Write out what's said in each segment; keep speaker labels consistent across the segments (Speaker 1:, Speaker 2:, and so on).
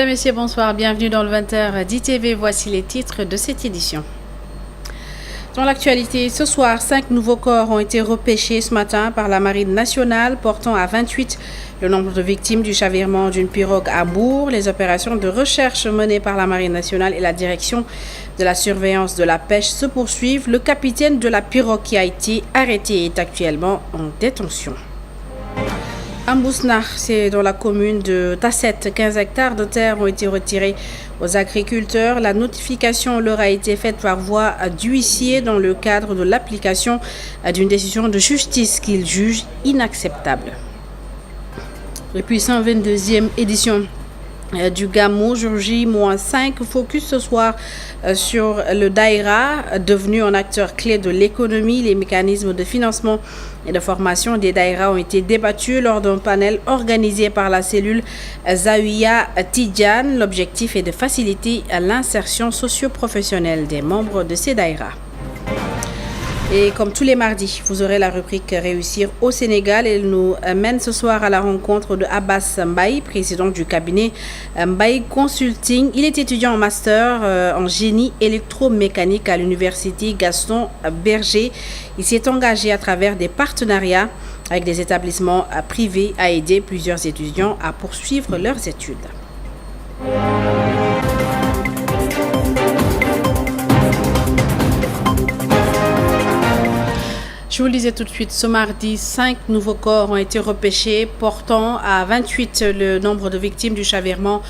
Speaker 1: Mesdames, Messieurs, bonsoir. Bienvenue dans le 20h d'ITV. Voici les titres de cette édition. Dans l'actualité, ce soir, 5 nouveaux corps ont été repêchés ce matin par la Marine nationale, portant à 28 le nombre de victimes du chavirement d'une pirogue à Bourg. Les opérations de recherche menées par la Marine nationale et la direction de la surveillance de la pêche se poursuivent. Le capitaine de la pirogue qui a été arrêté est actuellement en détention. Ambousnar, c'est dans la commune de Tasset. 15 hectares de terre ont été retirés aux agriculteurs. La notification leur a été faite par voie d'huissier dans le cadre de l'application d'une décision de justice qu'ils jugent inacceptable. Et puis 122e édition du Gamou, jour J-5, focus ce soir sur le Daïra, devenu un acteur clé de l'économie. Les mécanismes de financement et de formation des Daïra ont été débattus lors d'un panel organisé par la cellule Zawiya Tidjane. L'objectif est de faciliter l'insertion socio-professionnelle des membres de ces Daïra. Et comme tous les mardis, vous aurez la rubrique Réussir au Sénégal. Elle nous mène ce soir à la rencontre de Abbas Mbaye, président du cabinet Mbaye Consulting. Il est étudiant en master en génie électromécanique à l'université Gaston Berger. Il s'est engagé à travers des partenariats avec des établissements privés à aider plusieurs étudiants à poursuivre leurs études. Je vous le disais tout de suite, ce mardi, 5 nouveaux corps ont été repêchés, portant à 28 le nombre de victimes du chavirement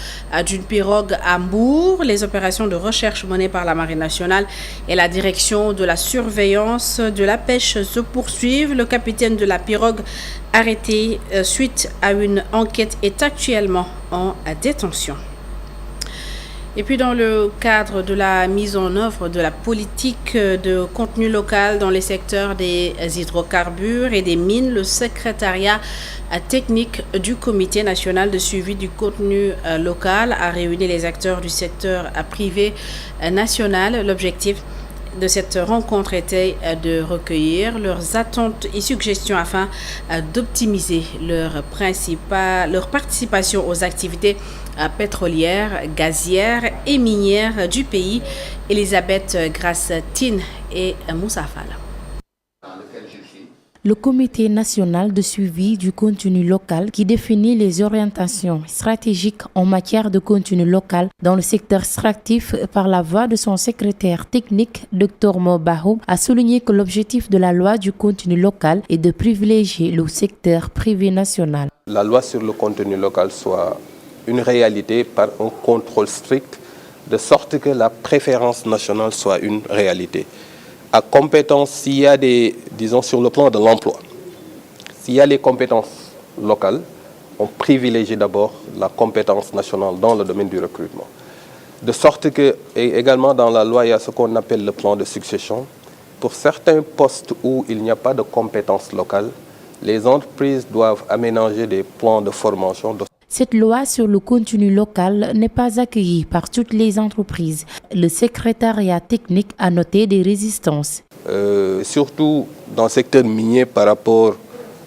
Speaker 1: d'une pirogue à Bourg. Les opérations de recherche menées par la Marine nationale et la direction de la surveillance de la pêche se poursuivent. Le capitaine de la pirogue, arrêté suite à une enquête, est actuellement en détention. Et puis dans le cadre de la mise en œuvre de la politique de contenu local dans les secteurs des hydrocarbures et des mines, le secrétariat technique du Comité national de suivi du contenu local a réuni les acteurs du secteur privé national. L'objectif de cette rencontre était de recueillir leurs attentes et suggestions afin d'optimiser leur participation aux activités pétrolières, gazières et minières du pays. Elisabeth Grasse-Tine et Moussa Fall.
Speaker 2: Le Comité national de suivi du contenu local qui définit les orientations stratégiques en matière de contenu local dans le secteur extractif par la voix de son secrétaire technique, Dr Mobahoub, a souligné que l'objectif de la loi du contenu local est de privilégier le secteur privé national.
Speaker 3: La loi sur le contenu local soit une réalité par un contrôle strict, de sorte que la préférence nationale soit une réalité. À compétence, s'il y a disons sur le plan de l'emploi, s'il y a les compétences locales, on privilégie d'abord la compétence nationale dans le domaine du recrutement. De sorte que, et également dans la loi, il y a ce qu'on appelle le plan de succession. Pour certains postes où il n'y a pas de compétences locales, les entreprises doivent aménager des plans de formation.
Speaker 2: Cette loi sur le contenu local n'est pas accueillie par toutes les entreprises. Le secrétariat technique a noté des résistances.
Speaker 3: Surtout dans le secteur minier par rapport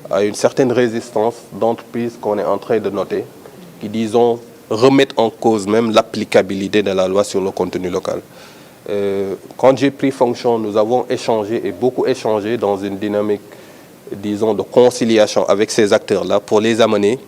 Speaker 3: à une certaine résistance d'entreprises qu'on est en train de noter, qui, disons, remettent en cause même l'applicabilité de la loi sur le contenu local. Quand j'ai pris fonction, nous avons échangé et beaucoup échangé dans une dynamique, disons, de conciliation avec ces acteurs-là pour les amener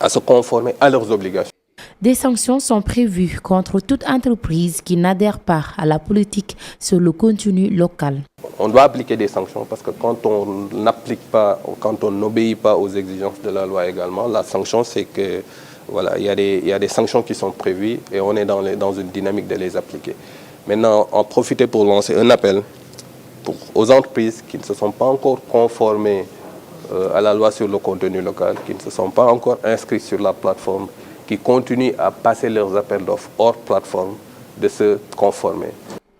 Speaker 3: à se conformer à leurs obligations.
Speaker 2: Des sanctions sont prévues contre toute entreprise qui n'adhère pas à la politique sur le contenu local.
Speaker 3: On doit appliquer des sanctions parce que quand on n'applique pas, quand on n'obéit pas aux exigences de la loi également, la sanction c'est que voilà, il y a des sanctions qui sont prévues et on est dans une dynamique de les appliquer. Maintenant, en profiter pour lancer un appel aux entreprises qui ne se sont pas encore conformées à la loi sur le contenu local, qui ne se sont pas encore inscrits sur la plateforme, qui continuent à passer leurs appels d'offres hors plateforme, de se conformer.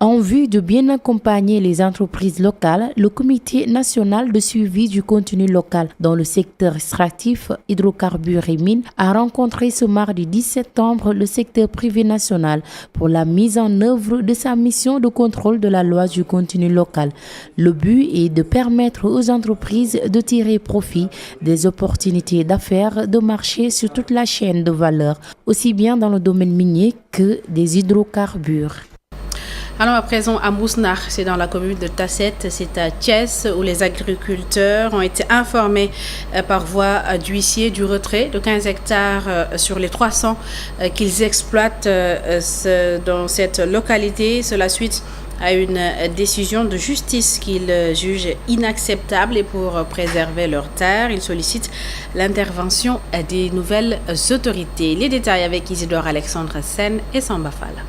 Speaker 2: En vue de bien accompagner les entreprises locales, le Comité national de suivi du contenu local dans le secteur extractif, hydrocarbures et mines a rencontré ce mardi 10 septembre le secteur privé national pour la mise en œuvre de sa mission de contrôle de la loi du contenu local. Le but est de permettre aux entreprises de tirer profit des opportunités d'affaires de marché sur toute la chaîne de valeur, aussi bien dans le domaine minier que des hydrocarbures.
Speaker 1: Alors à présent à Mousnakh, c'est dans la commune de Tasset, c'est à Thiès où les agriculteurs ont été informés par voie d'huissier du retrait de 15 hectares sur les 300 qu'ils exploitent dans cette localité. Cela suite à une décision de justice qu'ils jugent inacceptable et pour préserver leurs terres, ils sollicitent l'intervention des nouvelles autorités. Les détails avec Isidore Alexandre Sen et Samba Fall.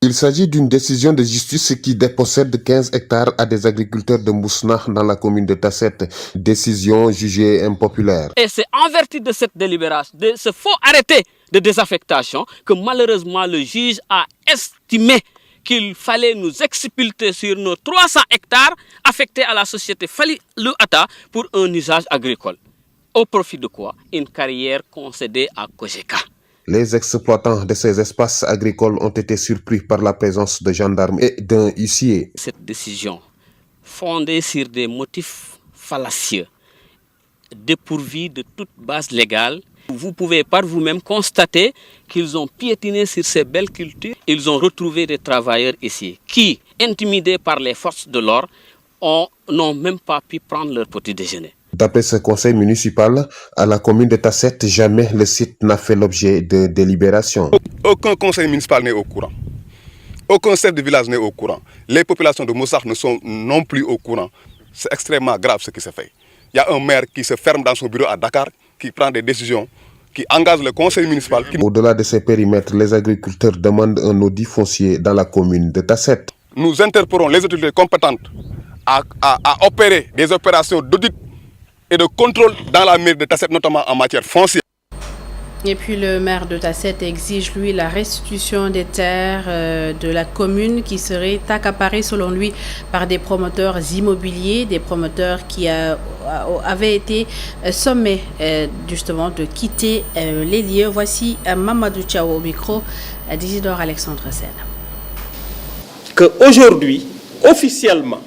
Speaker 4: Il s'agit d'une décision de justice qui dépossède 15 hectares à des agriculteurs de Mousnakh dans la commune de Tasset. Décision jugée impopulaire.
Speaker 5: Et c'est en vertu de cette délibération, de ce faux arrêté de désaffectation, que malheureusement le juge a estimé qu'il fallait nous expulser sur nos 300 hectares affectés à la société Fali Louata pour un usage agricole. Au profit de quoi? Une carrière concédée à Kojeka.
Speaker 4: Les exploitants de ces espaces agricoles ont été surpris par la présence de gendarmes et d'un huissier.
Speaker 5: Cette décision, fondée sur des motifs fallacieux, dépourvus de toute base légale, vous pouvez par vous-même constater qu'ils ont piétiné sur ces belles cultures. Ils ont retrouvé des travailleurs ici qui, intimidés par les forces de l'ordre, n'ont même pas pu prendre leur petit déjeuner.
Speaker 4: D'après ce conseil municipal, à la commune de Tasset, jamais le site n'a fait l'objet de délibération.
Speaker 6: Aucun conseil municipal n'est au courant. Aucun chef de village n'est au courant. Les populations de Mousnakh ne sont non plus au courant. C'est extrêmement grave ce qui se fait. Il y a un maire qui se ferme dans son bureau à Dakar, qui prend des décisions, qui engage le conseil municipal.
Speaker 4: Au-delà de ces périmètres, les agriculteurs demandent un audit foncier dans la commune de Tasset.
Speaker 6: Nous interpellons les autorités compétentes à opérer des opérations d'audit et de contrôle dans la mairie de Tasset, notamment en matière foncière.
Speaker 1: Et puis le maire de Tasset exige, lui, la restitution des terres de la commune qui seraient accaparées, selon lui, par des promoteurs immobiliers, des promoteurs qui avaient été sommés justement de quitter les lieux. Voici Mamadou Tchao au micro d'Isidore Alexandre Sen.
Speaker 7: Qu'aujourd'hui, officiellement,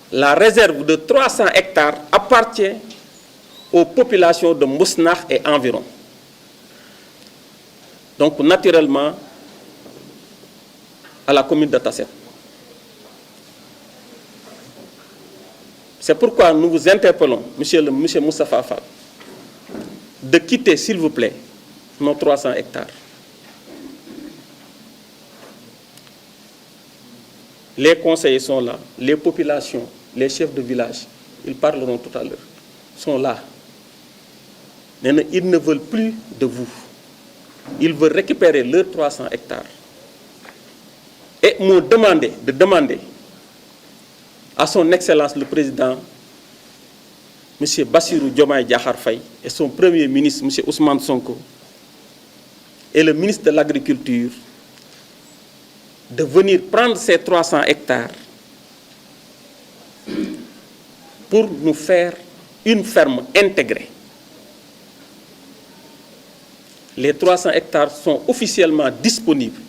Speaker 7: la réserve de 300 hectares appartient aux populations de Mousnakh et environ. Donc, naturellement, à la commune de Tasset. C'est pourquoi nous vous interpellons, monsieur Moustapha Fall, de quitter, s'il vous plaît, nos 300 hectares. Les conseillers sont là, les populations, les chefs de village, ils parleront tout à l'heure, sont là. Mais ils ne veulent plus de vous. Ils veulent récupérer leurs 300 hectares. Et m'ont demandé de demander à son Excellence le Président, M. Bassirou Diomaye Diakhar Faye, et son Premier ministre, M. Ousmane Sonko, et le ministre de l'Agriculture, de venir prendre ces 300 hectares pour nous faire une ferme intégrée. Les 300 hectares sont officiellement disponibles.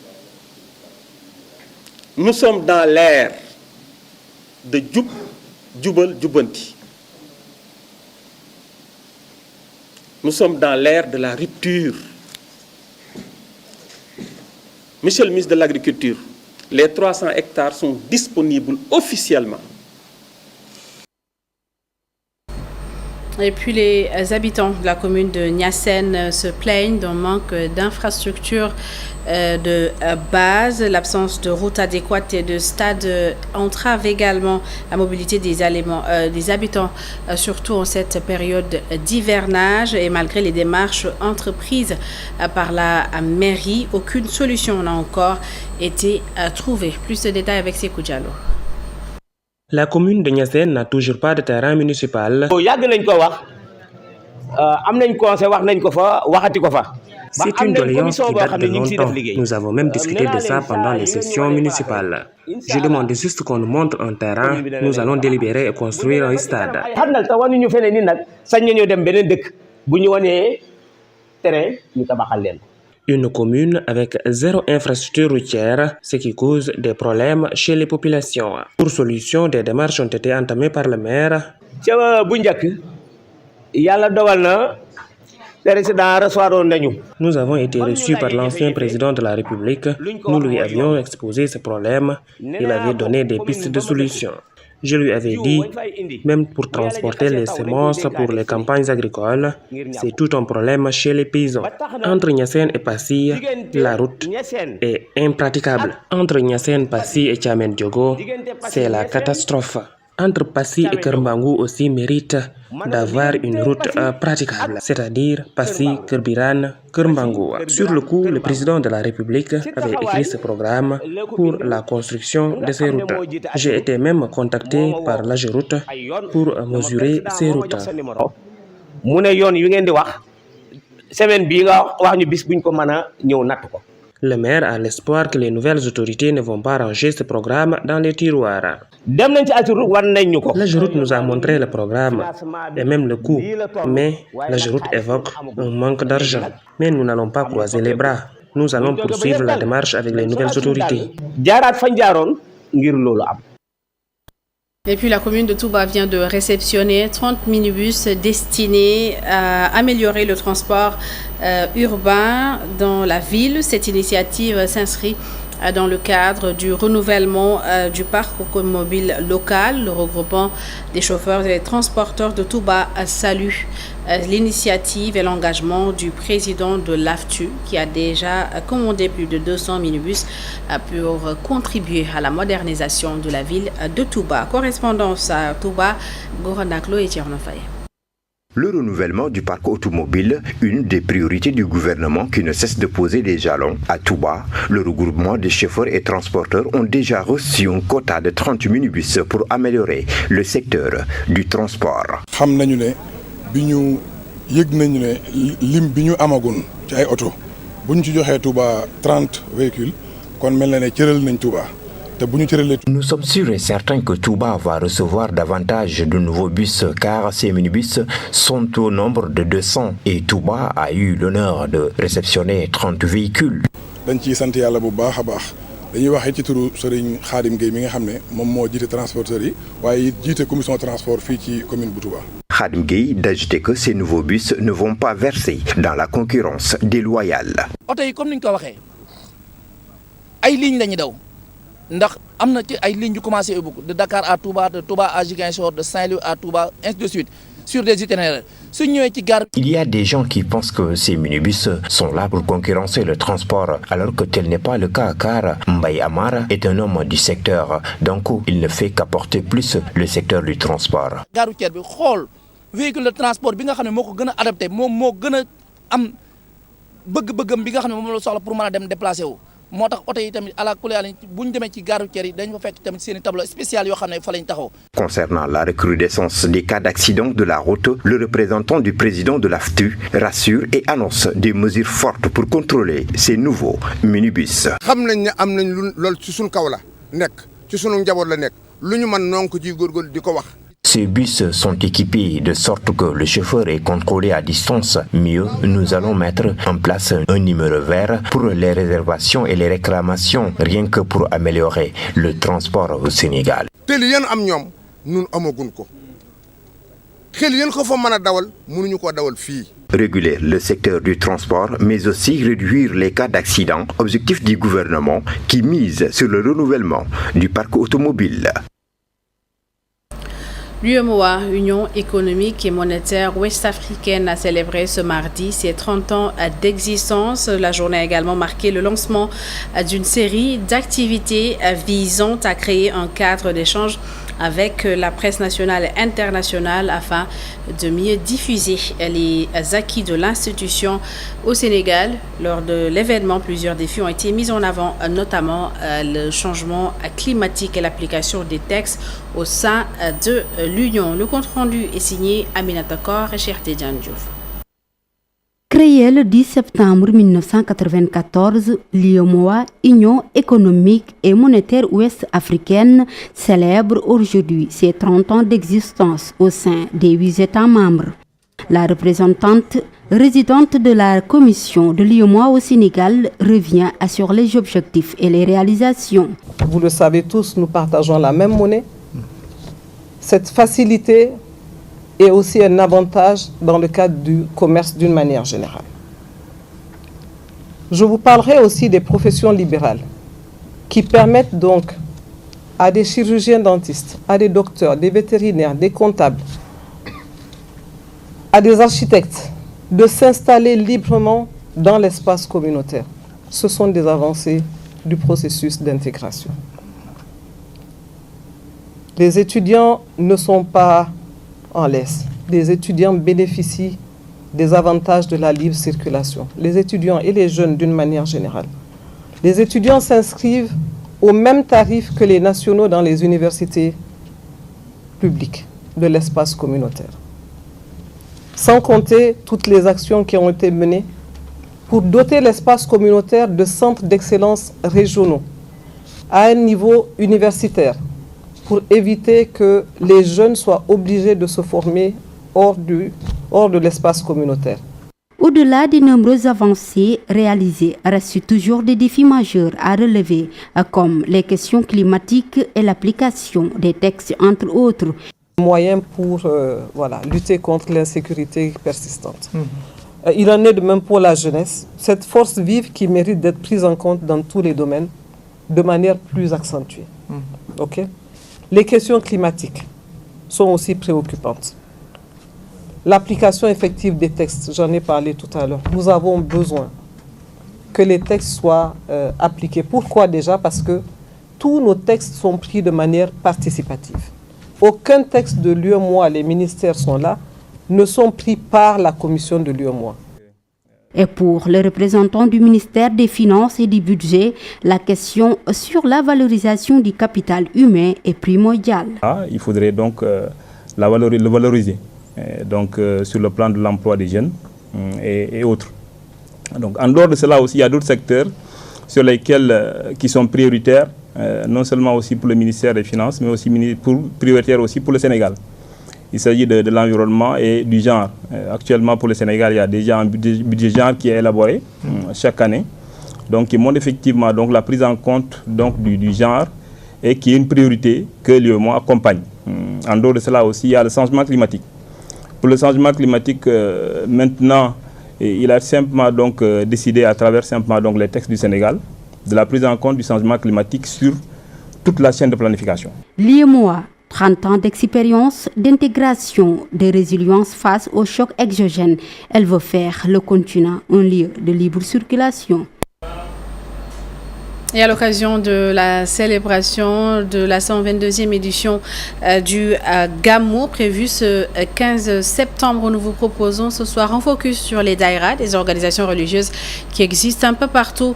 Speaker 7: Nous sommes dans l'ère de Djoubal Djoubanti. Nous sommes dans l'ère de la rupture. Monsieur le ministre de l'Agriculture, les 300 hectares sont disponibles officiellement.
Speaker 1: Et puis les habitants de la commune de Niassène se plaignent d'un manque d'infrastructures de base. L'absence de routes adéquates et de stades entrave également la mobilité des habitants, surtout en cette période d'hivernage. Et malgré les démarches entreprises par la mairie, aucune solution n'a encore été trouvée. Plus de détails avec Sekou Diallo.
Speaker 8: La commune de Niassène n'a toujours pas de terrain municipal. C'est une doléance qui date de longtemps. Nous avons même discuté de ça pendant les sessions municipales. Je demande juste qu'on nous montre un terrain. Nous allons délibérer et construire un stade. Une commune avec zéro infrastructure routière, ce qui cause des problèmes chez les populations. Pour solution, des démarches ont été entamées par le maire. Nous avons été reçus par l'ancien président de la République. Nous lui avions exposé ce problème. Il avait donné des pistes de solution. Je lui avais dit, même pour transporter les semences pour les campagnes agricoles, c'est tout un problème chez les paysans. Entre Niassène et Passy, la route est impraticable. Entre Niassène, Passy et Thiamène Diogo, c'est la catastrophe. Entre Passy et Kermbangou aussi mérite d'avoir une route praticable, c'est-à-dire Passy, Kerbiran, Kermbangou. Sur le coup, le président de la République avait écrit ce programme pour la construction de ces routes. J'ai été même contacté par l'AGEROUTE pour mesurer ces routes. Le maire a l'espoir que les nouvelles autorités ne vont pas ranger ce programme dans les tiroirs. L'AGEROUTE nous a montré le programme et même le coût, mais l'AGEROUTE évoque un manque d'argent. Mais nous n'allons pas croiser les bras. Nous allons poursuivre la démarche avec les nouvelles autorités.
Speaker 1: Et puis la commune de Touba vient de réceptionner 30 minibus destinés à améliorer le transport urbain dans la ville. Cette initiative s'inscrit dans le cadre du renouvellement du parc automobile local. Le regroupement des chauffeurs et des transporteurs de Touba salue l'initiative et l'engagement du président de l'AFTU qui a déjà commandé plus de 200 minibus pour contribuer à la modernisation de la ville de Touba. Correspondance à Touba, Goranaklo et Tiernofaye.
Speaker 9: Le renouvellement du parc automobile, une des priorités du gouvernement qui ne cesse de poser des jalons. À Touba, le regroupement des chauffeurs et transporteurs ont déjà reçu un quota de 30 minibus pour améliorer le secteur du transport.
Speaker 10: Lim biñu amagun ci ay auto buñ ci joxé Touba 30 véhicules kon melna né cëral nañ Touba.
Speaker 9: Nous sommes sûrs et certains que Touba va recevoir davantage de nouveaux bus car ces minibus sont au nombre de 200 et Touba a eu l'honneur de réceptionner 30 véhicules.
Speaker 10: Dañ ci sant Yalla bu baaxa baax. Dañuy waxé ci turu Serigne Khadim Gueye mi nga xamné mom mo jité transporteur yi waye jité commission transport fi ci commune bu Touba.
Speaker 9: Khadim Gueye d'ajouter que ces nouveaux bus ne vont pas verser dans la concurrence déloyale.
Speaker 11: Auto yi comme niñ ko waxé ay ligne lañu daw. Ndax amna ci ay lignes yu commencé beaucoup de Dakar à Touba, de Touba à Ziguinchor, de Saint-Louis à Touba, ainsi de suite, sur des itinéraires. Il
Speaker 9: y a des gens qui pensent que ces minibus sont là pour concurrencer le transport, alors que tel n'est pas le cas, car Mbaye Amar est un homme du secteur, donc il ne fait qu'apporter plus le secteur du transport.
Speaker 11: Gare routière bi xol véhicule de transport bi nga xamné moko gëna adapté mom mo gëna am bëgg-bëggam bi nga xamné mom la soxla pour mëna dem déplacer wu.
Speaker 9: Concernant la recrudescence des cas d'accident de la route, le représentant du président de l'AFTU rassure et annonce des mesures fortes pour contrôler ces nouveaux minibus. Ces bus sont équipés de sorte que le chauffeur est contrôlé à distance. Mieux, nous allons mettre en place un numéro vert pour les réservations et les réclamations, rien que pour améliorer le transport au Sénégal. Réguler le secteur du transport, mais aussi réduire les cas d'accident, objectif du gouvernement qui mise sur le renouvellement du parc automobile.
Speaker 1: L'UEMOA, Union économique et monétaire ouest-africaine, a célébré ce mardi ses 30 ans d'existence. La journée a également marqué le lancement d'une série d'activités visant à créer un cadre d'échange avec la presse nationale et internationale afin de mieux diffuser les acquis de l'institution au Sénégal. Lors de l'événement, plusieurs défis ont été mis en avant, notamment le changement climatique et l'application des textes au sein de l'Union. Le compte-rendu est signé Aminata Kor et Cherté Diouf.
Speaker 12: Créé le 10 septembre 1994, l'UEMOA, Union économique et monétaire ouest-africaine, célèbre aujourd'hui ses 30 ans d'existence au sein des 8 États membres. La représentante résidente de la commission de l'UEMOA au Sénégal revient sur les objectifs et les réalisations.
Speaker 13: Vous le savez tous, nous partageons la même monnaie. Cette facilité est aussi un avantage dans le cadre du commerce d'une manière générale. Je vous parlerai aussi des professions libérales qui permettent donc à des chirurgiens dentistes, à des docteurs, des vétérinaires, des comptables, à des architectes de s'installer librement dans l'espace communautaire. Ce sont des avancées du processus d'intégration. Les étudiants ne sont pas en laisse. Les étudiants bénéficient des avantages de la libre circulation. Les étudiants et les jeunes d'une manière générale. Les étudiants s'inscrivent au même tarif que les nationaux dans les universités publiques de l'espace communautaire. Sans compter toutes les actions qui ont été menées pour doter l'espace communautaire de centres d'excellence régionaux à un niveau universitaire, pour éviter que les jeunes soient obligés de se former hors de l'espace communautaire.
Speaker 12: Au-delà des nombreuses avancées réalisées, restent toujours des défis majeurs à relever, comme les questions climatiques et l'application des textes, entre autres.
Speaker 13: Moyens pour lutter contre l'insécurité persistante. Il en est de même pour la jeunesse, cette force vive qui mérite d'être prise en compte dans tous les domaines de manière plus accentuée. Okay? Les questions climatiques sont aussi préoccupantes. L'application effective des textes, j'en ai parlé tout à l'heure. Nous avons besoin que les textes soient appliqués. Pourquoi déjà? Parce que tous nos textes sont pris de manière participative. Aucun texte de l'UEMOA, les ministères sont là, ne sont pris par la commission de l'UEMOA.
Speaker 12: Et pour les représentants du ministère des Finances et du Budget, la question sur la valorisation du capital humain est primordiale.
Speaker 14: Il faudrait donc le valoriser sur le plan de l'emploi des jeunes et autres. Donc, en dehors de cela aussi, il y a d'autres secteurs sur lesquels qui sont prioritaires, non seulement aussi pour le ministère des Finances, mais aussi prioritaires aussi pour le Sénégal. Il s'agit de l'environnement et du genre. Actuellement, pour le Sénégal, il y a déjà un budget genre qui est élaboré chaque année, donc qui montre effectivement donc, la prise en compte donc, du genre et qui est une priorité que l'UEMOA accompagne. En dehors de cela aussi, il y a le changement climatique. Pour le changement climatique, maintenant, il a simplement donc, décidé à travers simplement donc, les textes du Sénégal de la prise en compte du changement climatique sur toute la chaîne de planification.
Speaker 12: L'UEMOA, 30 ans d'expérience, d'intégration, de résilience face aux chocs exogènes. Elle veut faire le continent un lieu de libre circulation.
Speaker 1: Et à l'occasion de la célébration de la 122e édition du Gamou, prévue ce 15 septembre, nous vous proposons ce soir un focus sur les daïras, des organisations religieuses qui existent un peu partout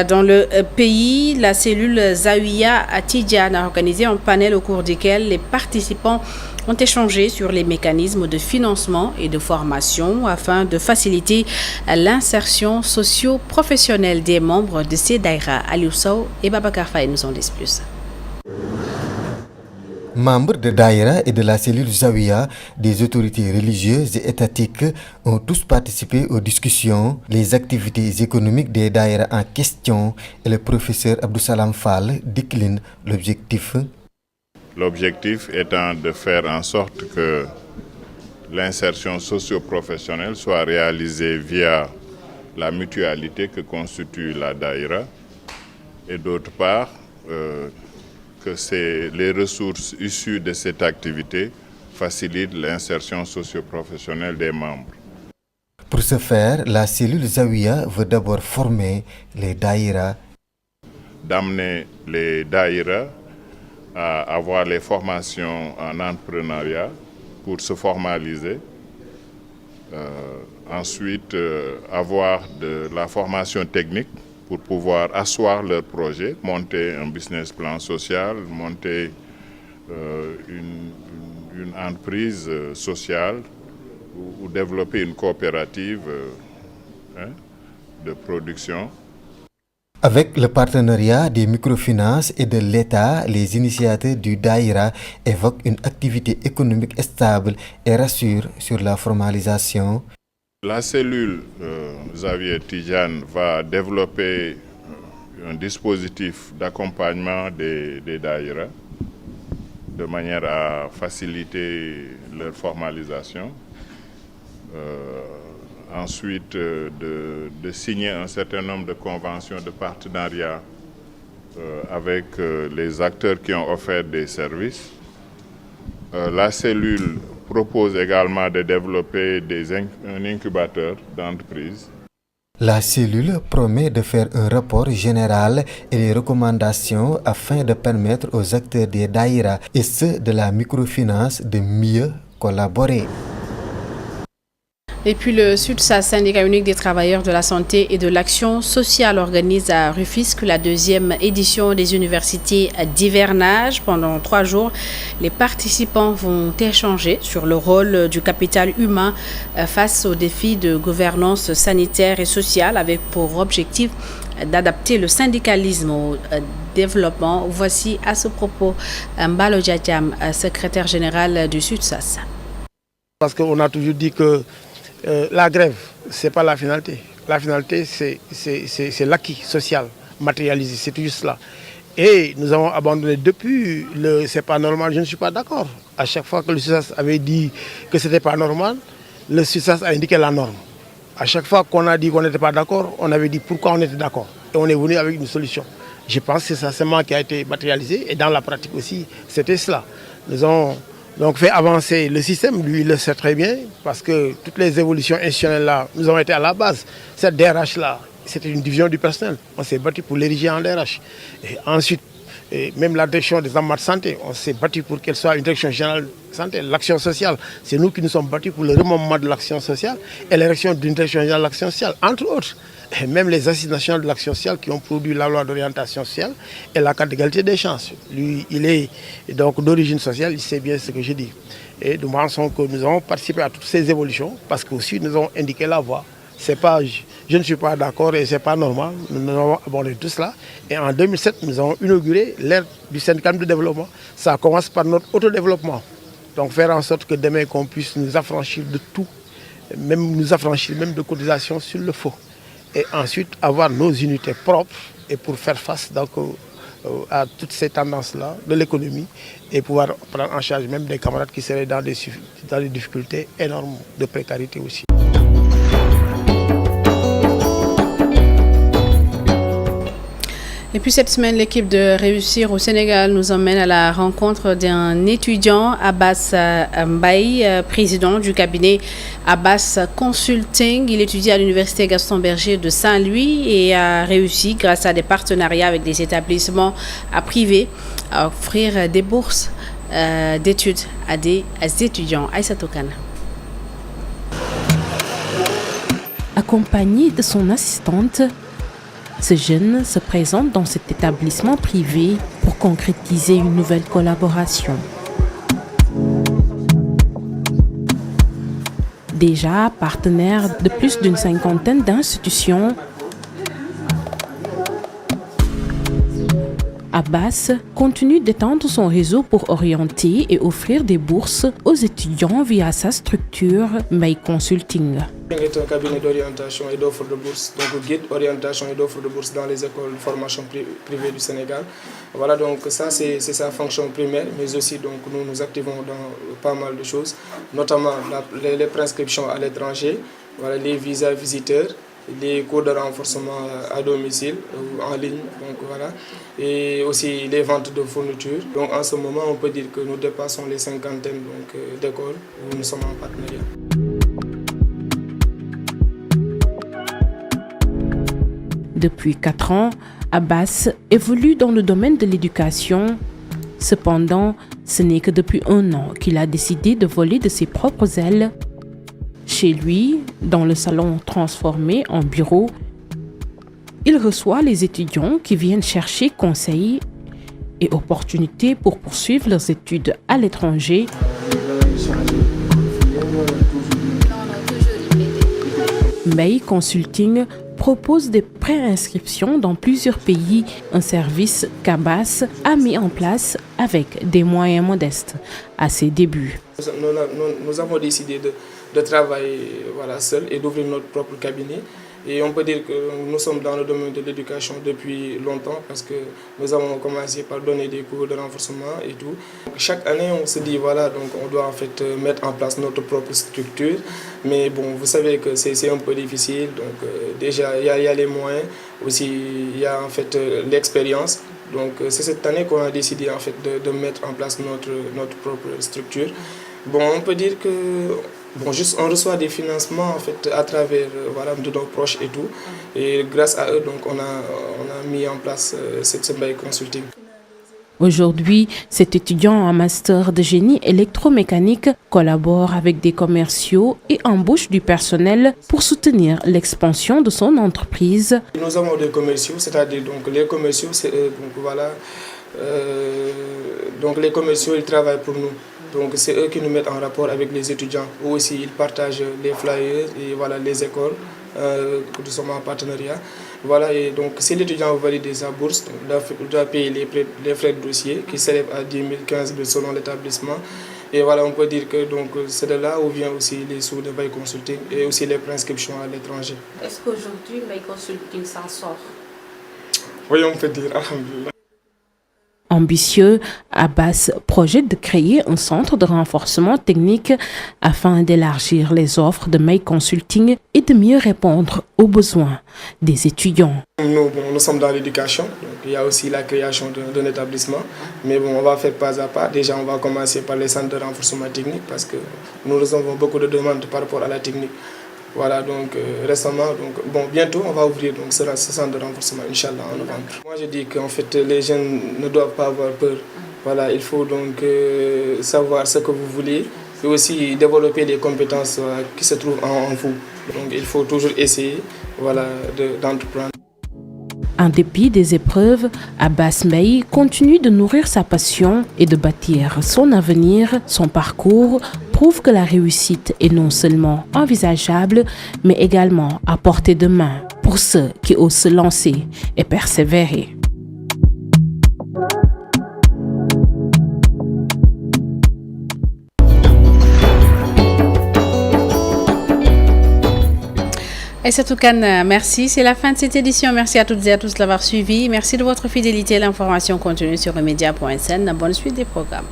Speaker 1: dans le pays. La cellule Zawiya à Tidjane a organisé un panel au cours duquel les participants ont échangé sur les mécanismes de financement et de formation afin de faciliter l'insertion socio-professionnelle des membres de ces daïras. Aliou Sow et Babacar Faye nous en disent plus.
Speaker 15: Membres de Daïra et de la cellule Zawiya, des autorités religieuses et étatiques ont tous participé aux discussions, les activités économiques des Daïra en question et le professeur Abdou Salam Fall décline l'objectif.
Speaker 16: L'objectif étant de faire en sorte que l'insertion socio-professionnelle soit réalisée via la mutualité que constitue la Daïra et d'autre part que les ressources issues de cette activité facilitent l'insertion socio-professionnelle des membres.
Speaker 15: Pour ce faire, la cellule Zawiya veut d'abord former les Daïra.
Speaker 16: D'amener les Daïra à avoir les formations en entrepreneuriat pour se formaliser. Ensuite, avoir de la formation technique pour pouvoir asseoir leur projet, monter un business plan social, monter une entreprise sociale ou développer une coopérative de production.
Speaker 15: Avec le partenariat des microfinances et de l'État, les initiateurs du Daïra évoquent une activité économique stable et rassurent sur la formalisation.
Speaker 16: La cellule Xavier Tidjane va développer un dispositif d'accompagnement des Daïra de manière à faciliter leur formalisation. Ensuite, de signer un certain nombre de conventions de partenariat avec les acteurs qui ont offert des services. La cellule propose également de développer un incubateur d'entreprise.
Speaker 15: La cellule promet de faire un rapport général et les recommandations afin de permettre aux acteurs des Daïra et ceux de la microfinance de mieux collaborer.
Speaker 1: Et puis le SUTSA, syndicat unique des travailleurs de la santé et de l'action sociale, organise à Rufisque la 2e édition des universités d'hivernage. Pendant 3 jours, les participants vont échanger sur le rôle du capital humain face aux défis de gouvernance sanitaire et sociale, avec pour objectif d'adapter le syndicalisme au développement. Voici à ce propos Mbalo Djadjam, secrétaire général du SUTSA.
Speaker 17: Parce qu'on a toujours dit que la grève, ce n'est pas la finalité. La finalité, c'est l'acquis social matérialisé, c'est juste là. Et nous avons abandonné depuis le « c'est pas normal », je ne suis pas d'accord. À chaque fois que le SUTSAS avait dit que ce n'était pas normal, le SUTSAS a indiqué la norme. À chaque fois qu'on a dit qu'on n'était pas d'accord, on avait dit pourquoi on était d'accord. Et on est venu avec une solution. Je pense que c'est ça seulement qui a été matérialisé. Et dans la pratique aussi, c'était cela. Nous avons donc fait avancer le système, lui il le sait très bien, parce que toutes les évolutions institutionnelles là, nous avons été à la base. Cette DRH là, c'était une division du personnel. On s'est battu pour l'ériger en DRH. Et ensuite, même la direction des amas de santé, on s'est battu pour qu'elle soit une direction générale de santé. L'action sociale, c'est nous qui nous sommes battus pour le remembrement de l'action sociale et l'érection d'une direction générale de l'action sociale, entre autres. Et même les assises nationales de l'action sociale qui ont produit la loi d'orientation sociale et la carte d'égalité des chances. Lui, il est donc d'origine sociale, il sait bien ce que je dis. Et nous pensons que nous avons participé à toutes ces évolutions parce qu'aussi nous avons indiqué la voie. C'est pas, je ne suis pas d'accord et ce n'est pas normal. Nous avons abordé tout cela. Et en 2007, nous avons inauguré l'ère du syndicalisme de développement. Ça commence par notre autodéveloppement. Donc faire en sorte que demain qu'on puisse nous affranchir de tout, même nous affranchir même de cotisations sur le faux. Et ensuite avoir nos unités propres et pour faire face donc, à toutes ces tendances-là de l'économie et pouvoir prendre en charge même des camarades qui seraient dans des difficultés énormes de précarité aussi.
Speaker 1: Et puis cette semaine, l'équipe de Réussir au Sénégal nous emmène à la rencontre d'un étudiant, Abbas Mbaye, président du cabinet Abbas Consulting. Il étudie à l'université Gaston Berger de Saint-Louis et a réussi, grâce à des partenariats avec des établissements privés, à offrir des bourses d'études à des étudiants. Aïssa Tokana.
Speaker 2: Accompagné de son assistante, ce jeune se présente dans cet établissement privé pour concrétiser une nouvelle collaboration. Déjà partenaire de plus d'une 50aine d'institutions, Abbas continue d'étendre son réseau pour orienter et offrir des bourses aux étudiants via sa structure Mbaye Consulting.
Speaker 18: Est un cabinet d'orientation et d'offre de bourse, donc guide orientation et d'offre de bourse dans les écoles de formation privées du Sénégal. Voilà, donc ça c'est sa fonction primaire, mais aussi donc nous activons dans pas mal de choses, notamment les prescriptions à l'étranger, voilà, les visas visiteurs, les cours de renforcement à domicile ou en ligne, donc voilà, et aussi les ventes de fournitures. Donc en ce moment, on peut dire que nous dépassons les 50aines d'écoles où nous sommes en partenariat.
Speaker 2: Depuis 4 ans, Abbas évolue dans le domaine de l'éducation. Cependant, ce n'est que depuis 1 an qu'il a décidé de voler de ses propres ailes. Chez lui, dans le salon transformé en bureau, il reçoit les étudiants qui viennent chercher conseils et opportunités pour poursuivre leurs études à l'étranger. Mbaye Consulting propose des préinscriptions dans plusieurs pays, un service qu'Abbas a mis en place avec des moyens modestes à ses débuts.
Speaker 18: Nous avons décidé de travailler seul et d'ouvrir notre propre cabinet. Et on peut dire que nous sommes dans le domaine de l'éducation depuis longtemps parce que nous avons commencé par donner des cours de renforcement et tout. Chaque année, on se dit donc on doit en fait mettre en place notre propre structure. Mais bon, vous savez que c'est un peu difficile. Donc déjà, il y a les moyens, aussi il y a en fait l'expérience. Donc c'est cette année qu'on a décidé en fait de mettre en place notre propre structure. Bon, on peut dire que on reçoit des financements en fait à travers de nos proches et tout. Et grâce à eux, donc on a mis en place cette Mbaye Consulting.
Speaker 2: Aujourd'hui, cet étudiant en master de génie électromécanique collabore avec des commerciaux et embauche du personnel pour soutenir l'expansion de son entreprise.
Speaker 18: Nous avons des commerciaux, c'est-à-dire donc les commerciaux, donc les commerciaux, ils travaillent pour nous. Donc c'est eux qui nous mettent en rapport avec les étudiants. Ou aussi ils partagent les flyers et les écoles que nous sommes en partenariat. Et donc si l'étudiant valide sa bourse, il doit payer les frais de dossier qui s'élèvent à 10 000, 15 000 selon l'établissement. Et on peut dire que c'est de là où vient aussi les sous de Mbaye Consulting et aussi les préinscriptions à l'étranger.
Speaker 1: Est-ce qu'aujourd'hui Mbaye Consulting s'en sort?
Speaker 18: Oui, on peut dire, alhamdoulilah.
Speaker 2: Ambitieux, Abbas projette de créer un centre de renforcement technique afin d'élargir les offres de Mbaye Consulting et de mieux répondre aux besoins des étudiants.
Speaker 18: Nous sommes dans l'éducation, donc il y a aussi la création d'un établissement, mais on va faire pas à pas. Déjà, on va commencer par les centres de renforcement technique parce que nous recevons beaucoup de demandes par rapport à la technique. Récemment, bientôt on va ouvrir ce centre de renforcement, Inch'Allah, en novembre. Moi je dis qu'en fait les jeunes ne doivent pas avoir peur. Il faut savoir ce que vous voulez et aussi développer les compétences qui se trouvent en vous. Donc il faut toujours essayer d'entreprendre.
Speaker 2: En dépit des épreuves, Abbas Mbaye continue de nourrir sa passion et de bâtir son avenir. Son parcours prouve que la réussite est non seulement envisageable, mais également à portée de main pour ceux qui osent se lancer et persévérer.
Speaker 1: Aïssatou Kane, merci. C'est la fin de cette édition. Merci à toutes et à tous de l'avoir suivi. Merci de votre fidélité. L'information continue sur eMedia.sn. Bonne suite des programmes.